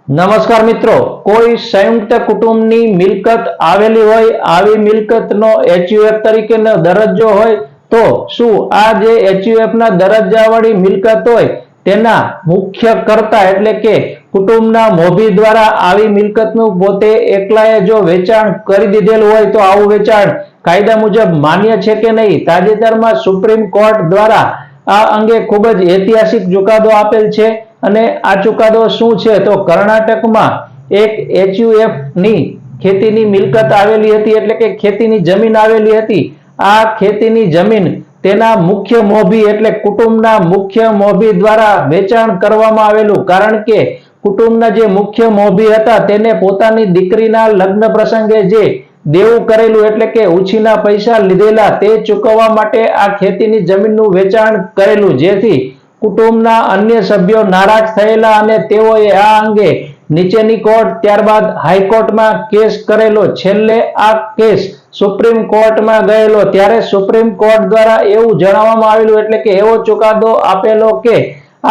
નમસ્કાર મિત્રો, કોઈ સંયુક્ત કુટુંબની મિલકત આવેલી હોય, આવી મિલકતનો એચયુએફ તરીકેનો દરજ્જો હોય તો શું આ જે એચયુએફના દરજ્જાવાળી મિલકત હોય તેના મુખ્ય કર્તા એટલે કે કુટુંબના મોભી દ્વારા આવી મિલકતનું પોતે એકલાએ જો વેચાણ કરી દીધેલું હોય તો આવું વેચાણ કાયદા મુજબ માન્ય છે કે નહીં? તાજેતરમાં સુપ્રીમ કોર્ટ દ્વારા આ અંગે ખૂબ જ ઐતિહાસિક ચુકાદો આપેલ છે અને આ ચુકાદો શું છે તો કર્ણાટકમાં એક એચયુએફ ની ખેતીની મિલકત આવેલી હતી એટલે કે ખેતીની જમીન આવેલી હતી। આ ખેતીની જમીન તેના મુખ્ય મોભી એટલે કુટુંબના મુખ્ય મોભી દ્વારા વેચાણ કરવામાં આવેલું, કારણ કે કુટુંબના જે મુખ્ય મોભી હતા તેને પોતાની દીકરીના લગ્ન પ્રસંગે જે દેવું કરેલું એટલે કે ઉછીના પૈસા લીધેલા તે ચૂકવવા માટે આ ખેતીની જમીનનું વેચાણ કરેલું, જેથી કુટુંબના અન્ય સભ્યો નારાજ થયેલા અને તેઓએ આ અંગે નીચેની કોર્ટ ત્યારબાદ હાઈકોર્ટમાં કેસ કરેલો। છેલ્લે આ કેસ સુપ્રીમ કોર્ટમાં ગયેલો ત્યારે સુપ્રીમ કોર્ટ દ્વારા એવું જણાવવામાં આવેલું એટલે કે એવો ચુકાદો આપેલો કે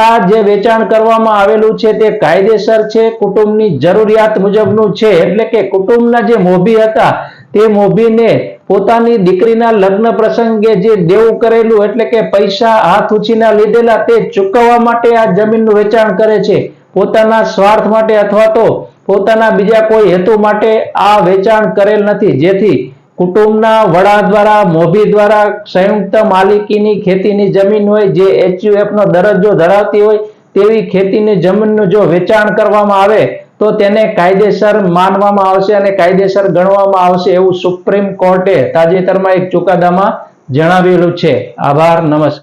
આ જે વેચાણ કરવામાં આવેલું છે તે કાયદેસર છે, કુટુંબની જરૂરિયાત મુજબનું છે, એટલે કે કુટુંબના જે મોભી હતા તે મોભીને પોતાની દીકરીના લગ્ન પ્રસંગે જે દેવું કરેલું એટલે કે પૈસા હાથ ઉછીના લીધેલા તે ચૂકવવા માટે આ જમીનનું વેચાણ કરે છે, પોતાના સ્વાર્થ માટે અથવા તો પોતાના બીજા કોઈ હેતુ માટે આ વેચાણ કરેલ નથી। જેથી કુટુંબના વડા દ્વારા મોભી દ્વારા સંયુક્ત માલિકીની ખેતીની જમીન હોય જે એચયુએફ નો દરજ્જો ધરાવતી હોય તેવી ખેતીની જમીનનું જો વેચાણ કરવામાં આવે તો તેને કાયદેસર માનવામાં આવશે અને કાયદેસર ગણવામાં આવશે એવું સુપ્રીમ કોર્ટે તાજેતરમાં એક ચુકાદામાં જણાવેલું છે। આભાર, નમસ્કાર।